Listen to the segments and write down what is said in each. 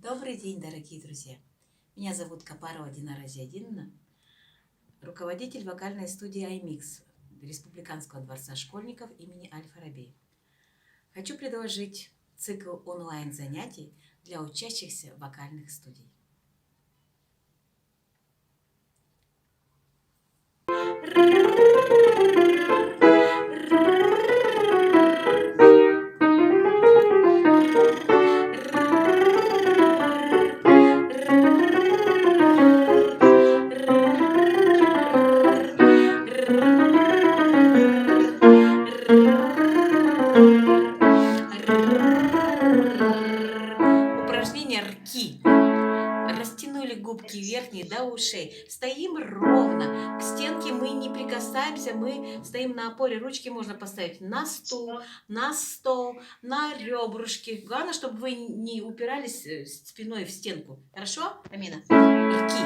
Добрый день, дорогие друзья! Меня зовут Капарова Динара Зиадиновна, руководитель вокальной студии iMix Республиканского дворца школьников имени Аль-Фараби. Хочу предложить цикл онлайн-занятий для учащихся вокальных студий. Упражнение рки. Растянули губки верхние до ушей. Стоим ровно. К стенке мы не прикасаемся. Мы стоим на опоре. Ручки можно поставить на стул, на стол, на ребрышки. Главное, чтобы вы не упирались спиной в стенку. Хорошо, Амина? Рки.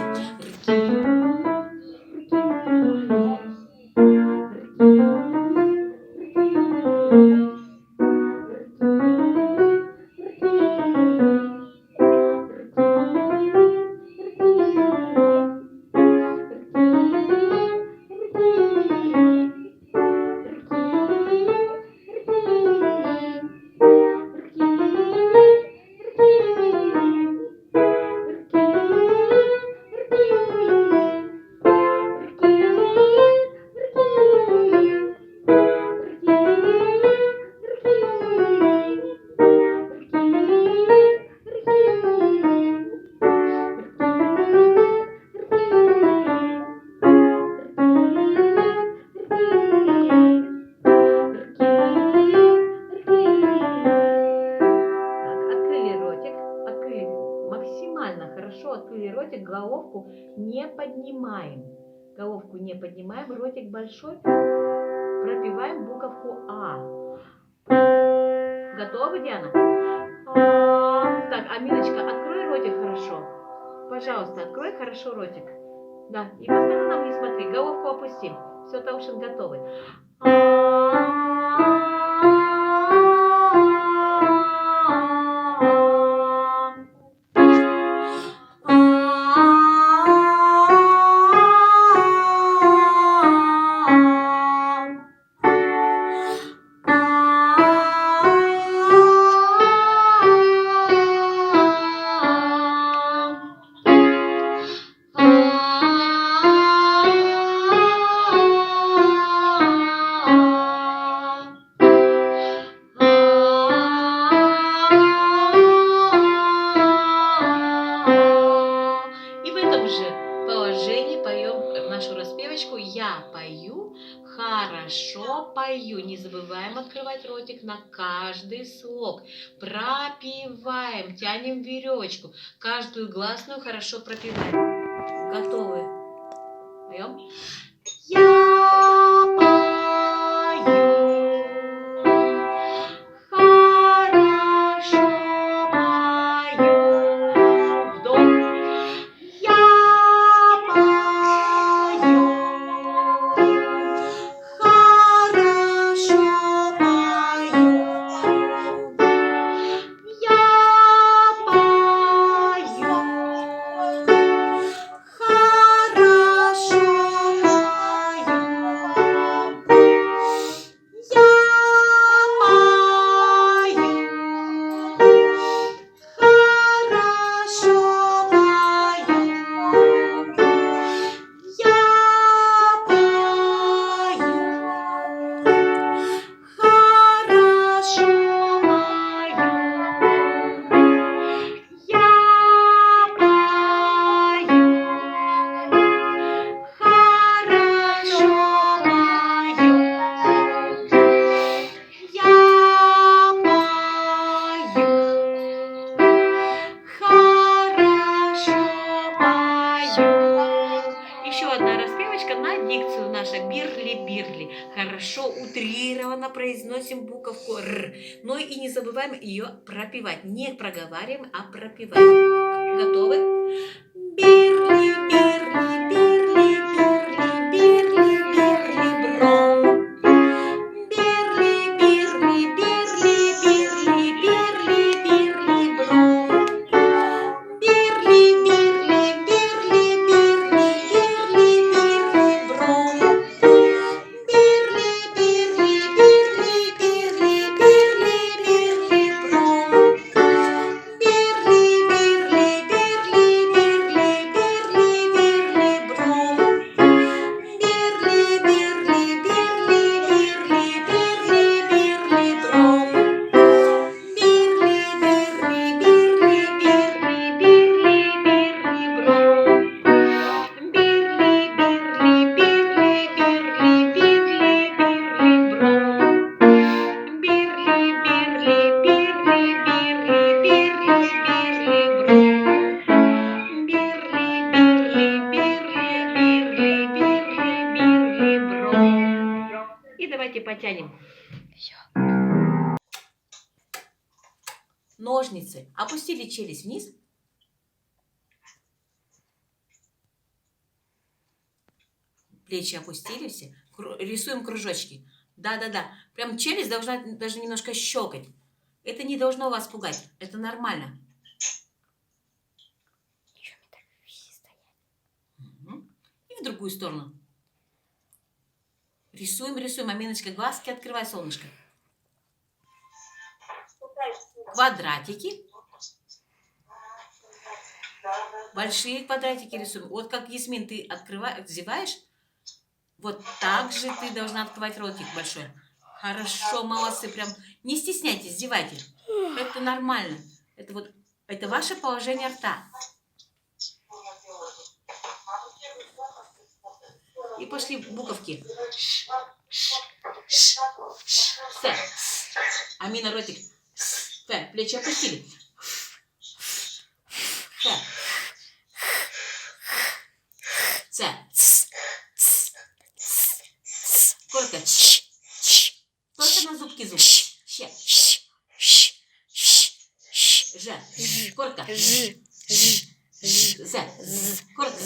Хорошо открыли ротик, головку не поднимаем. Головку не поднимаем, ротик большой. Пропеваем буковку А. Готовы, Диана? Так, Аминочка, открой ротик хорошо. Пожалуйста, открой хорошо ротик. Да, и по сторонам не смотри, головку опусти. Все, Таушин, готовы. Положении поем нашу распевочку. Я пою, хорошо пою. Не забываем открывать ротик на каждый слог. Пропеваем, тянем веревочку. Каждую гласную хорошо пропеваем. Готовы? Поем? Я пою, хорошо пою. Вдох. Еще одна распевочка на дикцию наша. Бирли-бирли. Хорошо утрированно произносим буковку Р. Но и не забываем ее пропевать. Не проговариваем, а пропеваем. Готовы? Бирли-бирли, бирли-бирли, бирли-бирли, бром. Бирли-бирли, бирли-бирли, бирли-бирли, бром. мышцы. Опустили челюсть вниз. Плечи опустили все. Рисуем кружочки. Да-да-да. Прям челюсть должна даже немножко щелкать. Это не должно вас пугать. Это нормально. И в другую сторону. Рисуем, рисуем. Аминочка, глазки открывай, солнышко. Квадратики. Большие квадратики рисуем. Вот как, Ясмин, ты открываешь, зеваешь. Вот так же ты должна открывать ротик большой. Хорошо, молодцы. Прям не стесняйтесь, зевайте. Это нормально. Это ваше положение рта. И пошли буковки. С. Амина, ротик. С. Плечи опустили. С. Коротко. Только на зубки зуб. Щ. Ж. Коротко. З. Коротко.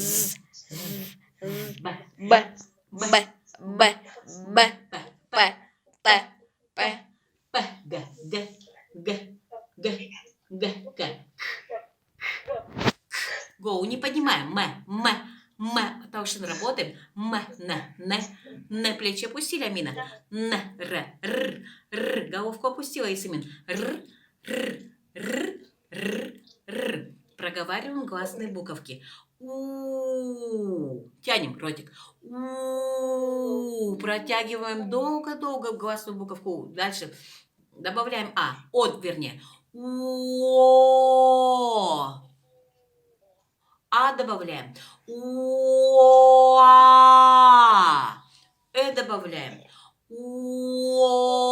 Б. Б. Б. Б. Б. П. П. П. П. Г. Г. Г. Г. Г. Г. Гоу, не поднимаем. Потому что работаем. Н. Плечи опустили, Амина. Н. Р. Головку опустила, Ясмин. Р. Проговариваем гласные буковки. У. Тянем ротик. У. Протягиваем долго-долго гласную буковку. Дальше добавляем А. От, вернее. О. А добавляем. Уа. Добавляем. Уа.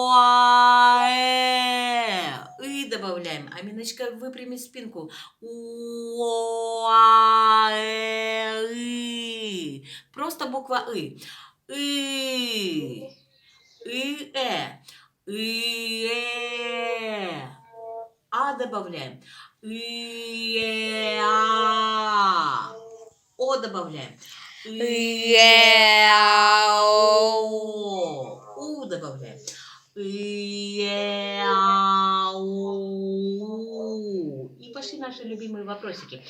И добавляем. Аминочка, выпрями спинку. Уа. Просто буква И. И. А добавляем. О добавляем. У добавляем. И пошли наши любимые вопросики.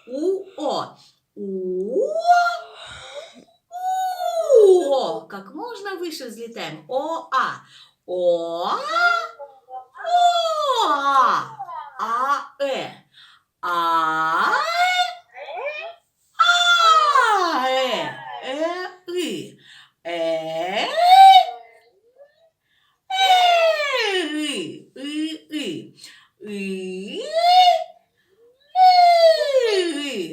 У-о. О. Как можно выше взлетаем. О-а. О-а. О-а. А-э. А-э. А-э. Э-и. Э-и. И-и. И-и.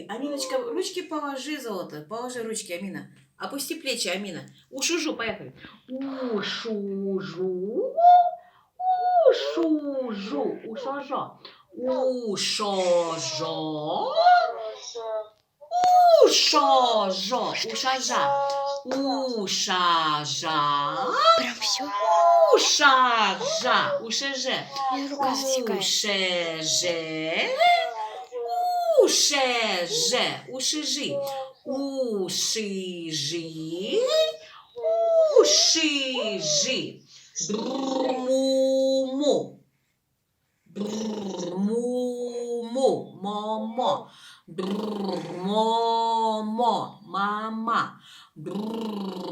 Аминочка, ручки положи, золото. Положи ручки, Амина. Опусти плечи, Амина. Ушужу, поехали. Ушужу. Ушужу. Ушожо. Ушожо. Ушожо. Ушажа. Ушажа. Прям все? Ушажа. Ушеже. Рука засекает. Ушеже. Ушеже. Ушижи. Ушижи. Ушижи. Брмуму. Брмуму. Момо. Брмомо. Мама. Брмама.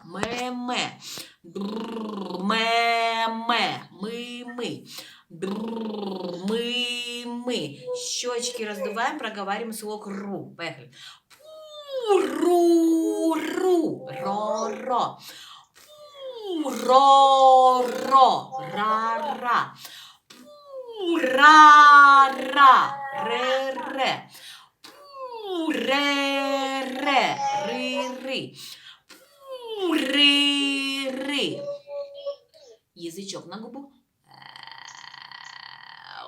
Меме. Брмеме. Мы. Мы. Щечки раздуваем, проговариваем слог ру. Поехали. Ру. Ро. Ро. Ра. Ра. Ре. Ри. Язычок на губу.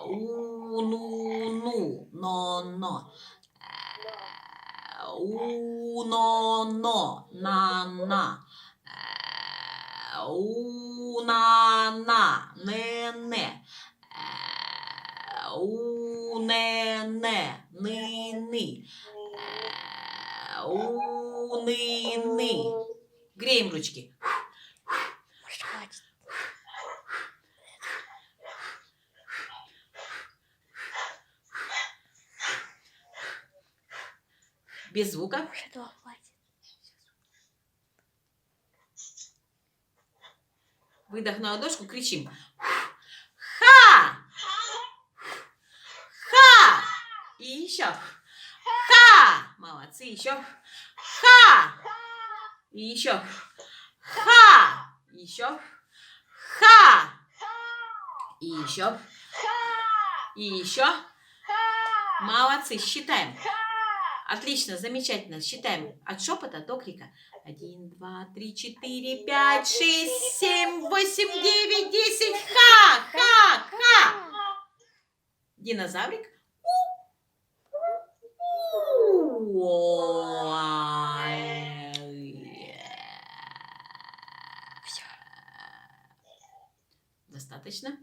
У-ну-ну. Но. У-но-но. На. У- на, не. Не, ны. Ны. Греем ручки. Может, хватит. Без звука. Может, этого хватит. Выдох на ладошку, кричим. Ха! Ха! И еще. Ха! Молодцы, еще. Ха! И еще. Ха! Еще. Ха! И еще. И еще. Молодцы, считаем. Отлично, замечательно. Считаем от шепота до крика. 1, 2, 3, 4, 5, 6, 7, 8, 9, 10. Ха! Ха! Ха! Динозаврик. Все. Достаточно.